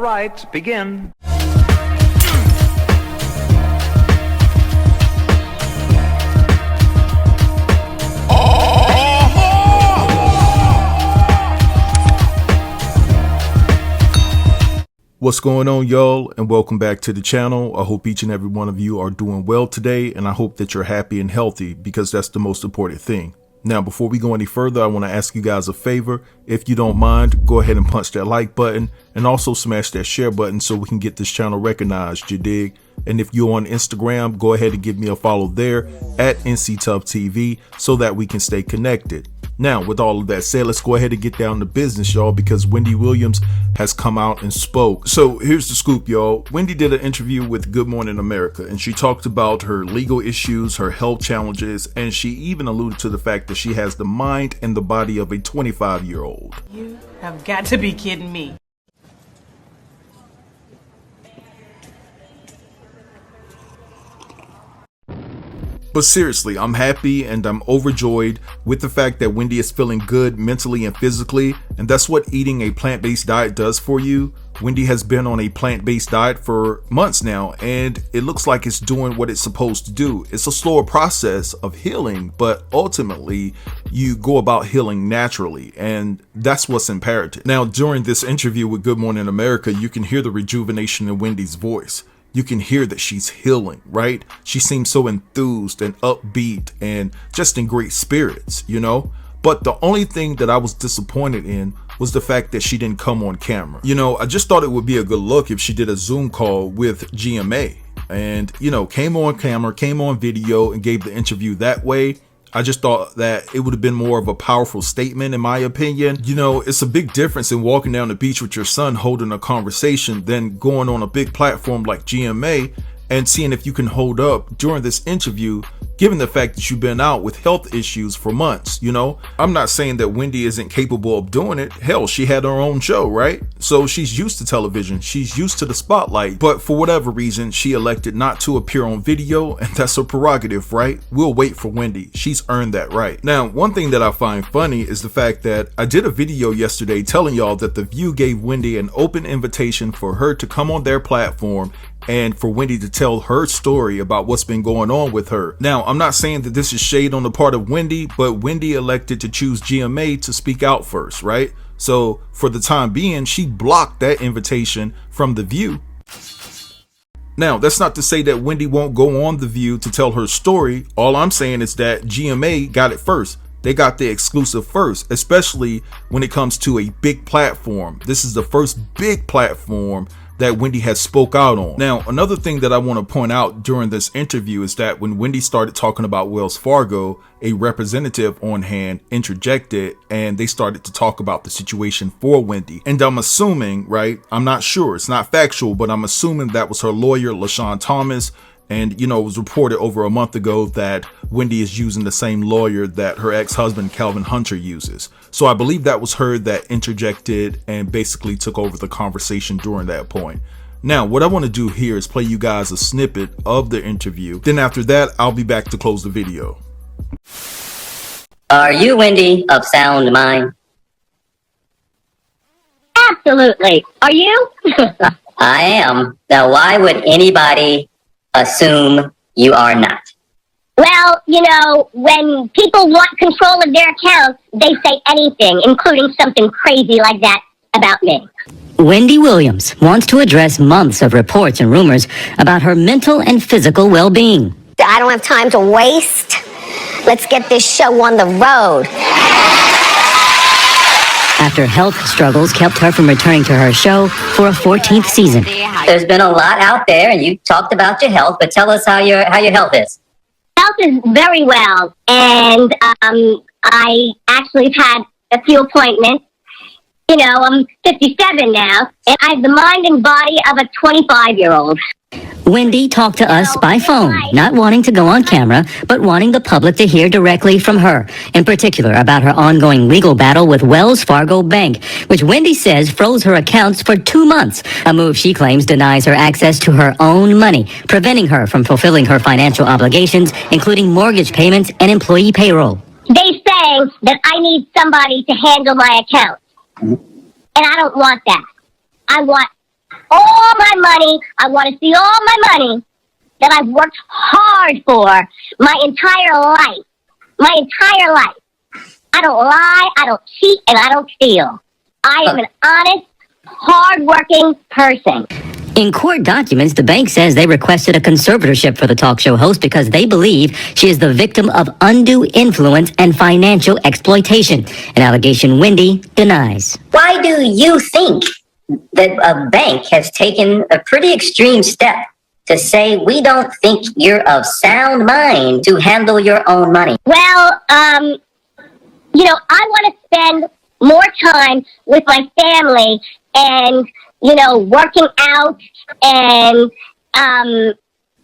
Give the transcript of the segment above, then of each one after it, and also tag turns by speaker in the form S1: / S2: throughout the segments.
S1: right, begin.
S2: What's going on, y'all, and welcome back to the channel. I hope each and every one of you are doing well today, and I hope that you're happy and healthy, because that's the most important thing. Now, before we go any further, I want to ask you guys a favor. If you don't mind, go ahead and punch that like button and also smash that share button so we can get this channel recognized, you dig? And if you're on Instagram, go ahead and give me a follow there at NCTubbTV so that we can stay connected. Now, with all of that said, let's go ahead and get down to business, y'all, because Wendy Williams has come out and spoke. So here's the scoop, y'all. Wendy did an interview with Good Morning America, and she talked about her legal issues, her health challenges, and she even alluded to the fact that she has the mind and the body of a 25-year-old.
S3: You have got to be kidding me.
S2: But seriously, I'm happy and I'm overjoyed with the fact that Wendy is feeling good mentally and physically, and that's what eating a plant-based diet does for you. Wendy has been on a plant-based diet for months now, and it looks like it's doing what it's supposed to do. It's a slower process of healing, but ultimately you go about healing naturally, and that's what's imperative. Now, during this interview with Good Morning America, you can hear the rejuvenation in Wendy's voice. You can hear that she's healing, right? She seems so enthused and upbeat and just in great spirits, you know? But the only thing that I was disappointed in was the fact that she didn't come on camera. You know, I just thought it would be a good look if she did a Zoom call with GMA and, you know, came on camera, came on video and gave the interview that way. I just thought that it would have been more of a powerful statement, in my opinion. You know, it's a big difference in walking down the beach with your son holding a conversation than going on a big platform like GMA and seeing if you can hold up during this interview, given the fact that you've been out with health issues for months, you know? I'm not saying that Wendy isn't capable of doing it. Hell, she had her own show, right? So she's used to television. She's used to the spotlight. But for whatever reason, she elected not to appear on video, and that's her prerogative, right? We'll wait for Wendy. She's earned that right. Now, one thing that I find funny is the fact that I did a video yesterday telling y'all that The View gave Wendy an open invitation for her to come on their platform and for Wendy to tell her story about what's been going on with her. Now, I'm not saying that this is shade on the part of Wendy, but Wendy elected to choose GMA to speak out first, right? So for the time being, she blocked that invitation from The View. Now, that's not to say that Wendy won't go on The View to tell her story. All I'm saying is that GMA got it first. They got the exclusive first, especially when it comes to a big platform. This is the first big platform that Wendy has spoke out on. Now, another thing that I want to point out during this interview is that when Wendy started talking about Wells Fargo, a representative on hand interjected and they started to talk about the situation for Wendy. And I'm assuming, right, I'm not sure, it's not factual, but I'm assuming that was her lawyer, LaShawn Thomas. And, you know, it was reported over a month ago that Wendy is using the same lawyer that her ex-husband, Calvin Hunter, uses. So I believe that was her that interjected and basically took over the conversation during that point. Now, what I want to do here is play you guys a snippet of the interview. Then after that, I'll be back to close the video.
S4: Are you Wendy of sound mind?
S5: Absolutely. Are you?
S4: I am. Now, why would anybody assume you are not?
S5: Well, you know, when people want control of their accounts, they say anything, including something crazy like that about me.
S6: Wendy Williams wants to address months of reports and rumors about her mental and physical well-being.
S7: I don't have time to waste. Let's get this show on the road.
S6: After health struggles kept her from returning to her show for a 14th season.
S4: There's been a lot out there, and you talked about your health, but tell us how your health is.
S5: Health is very well, and I actually have had a few appointments. You know, I'm 57 now, and I have the mind and body of a 25-year-old.
S6: Wendy talked to us by phone, not wanting to go on camera, but wanting the public to hear directly from her, in particular about her ongoing legal battle with Wells Fargo Bank, which Wendy says froze her accounts for 2 months, a move she claims denies her access to her own money, preventing her from fulfilling her financial obligations, including mortgage payments and employee payroll.
S5: They say that I need somebody to handle my account, and I don't want that. I want all my money. I want to see all my money that I've worked hard for my entire life. My entire life. I don't lie, I don't cheat, and I don't steal. I am an honest, hard-working person.
S6: In court documents, the bank says they requested a conservatorship for the talk show host because they believe she is the victim of undue influence and financial exploitation, an allegation Wendy denies.
S4: Why do you think that a bank has taken a pretty extreme step to say we don't think you're of sound mind to handle your own money?
S5: Well, you know, I want to spend more time with my family and, you know, working out and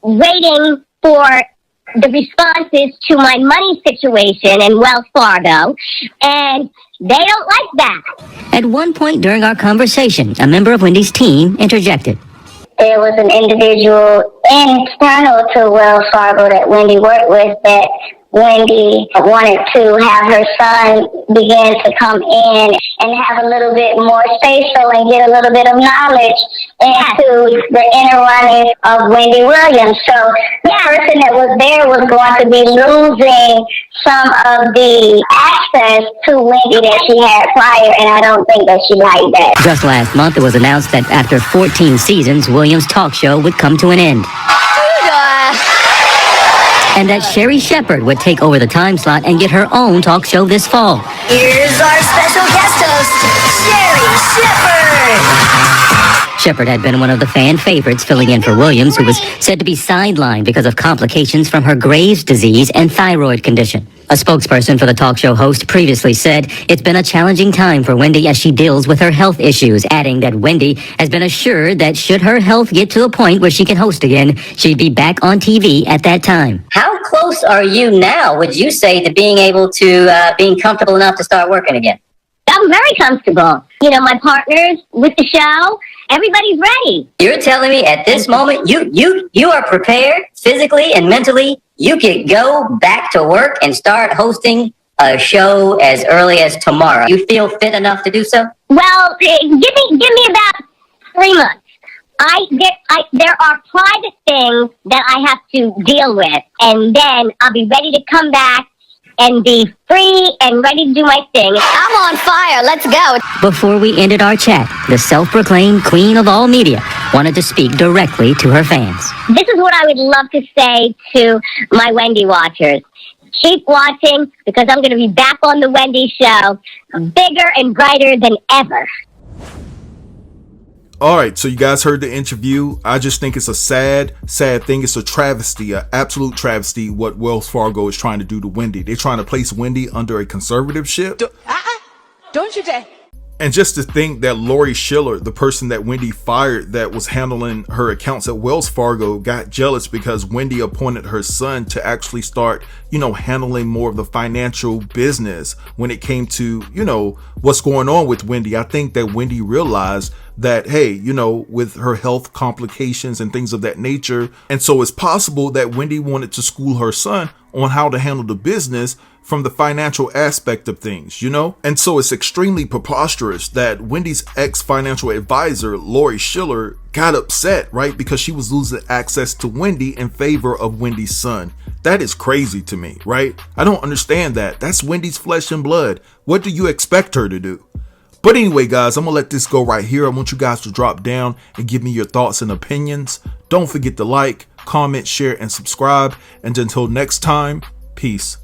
S5: waiting for the responses to my money situation in Wells Fargo, and they don't like that.
S6: At one point during our conversation, a member of Wendy's team interjected.
S5: There was an individual internal to Wells Fargo that Wendy worked with that Wendy wanted to have her son begin to come in and have a little bit more say-so and get a little bit of knowledge into the inner runnings of Wendy Williams. So the person that was there was going to be losing some of the access to Wendy that she had prior, and I don't think that she liked that.
S6: Just last month, it was announced that after 14 seasons, Williams' talk show would come to an end. And that Sherry Shepherd would take over the time slot and get her own talk show this fall.
S7: Here's our special guest host, Sherry Shepherd.
S6: Shepherd had been one of the fan favorites filling in for Williams, who was said to be sidelined because of complications from her Graves' disease and thyroid condition. A spokesperson for the talk show host previously said it's been a challenging time for Wendy as she deals with her health issues, adding that Wendy has been assured that should her health get to a point where she can host again, she'd be back on TV at that time.
S4: How close are you now, would you say, to being able to, being comfortable enough to start working again?
S5: I'm very comfortable. You know, my partners with the show, everybody's ready.
S4: You're telling me at this moment you are prepared physically and mentally. You could go back to work and start hosting a show as early as tomorrow. You feel fit enough to do so?
S5: Well, give me about 3 months. There are private things that I have to deal with, and then I'll be ready to come back and be free and ready to do my thing.
S7: I'm on fire. Let's go.
S6: Before we ended our chat, the self-proclaimed queen of all media wanted to speak directly to her fans.
S5: This is what I would love to say to my Wendy watchers. Keep watching, because I'm going to be back on the Wendy show, bigger and brighter than ever.
S2: All right, so you guys heard the interview. I just think it's a sad thing. It's a travesty, an absolute travesty what Wells Fargo is trying to do to Wendy. They're trying to place Wendy under a conservatorship.
S3: Don't you dare.
S2: And just to think that Lori Schiller, the person that Wendy fired that was handling her accounts at Wells Fargo, got jealous because Wendy appointed her son to actually start, handling more of the financial business when it came to, what's going on with Wendy. I think that Wendy realized that, hey, with her health complications and things of that nature. And so it's possible that Wendy wanted to school her son on how to handle the business from the financial aspect of things, And so it's extremely preposterous that Wendy's ex-financial advisor, Lori Schiller, got upset, right? Because she was losing access to Wendy in favor of Wendy's son. That is crazy to me, right? I don't understand that. That's Wendy's flesh and blood. What do you expect her to do? But anyway, guys, I'm going to let this go right here. I want you guys to drop down and give me your thoughts and opinions. Don't forget to like, comment, share, and subscribe. And until next time, peace.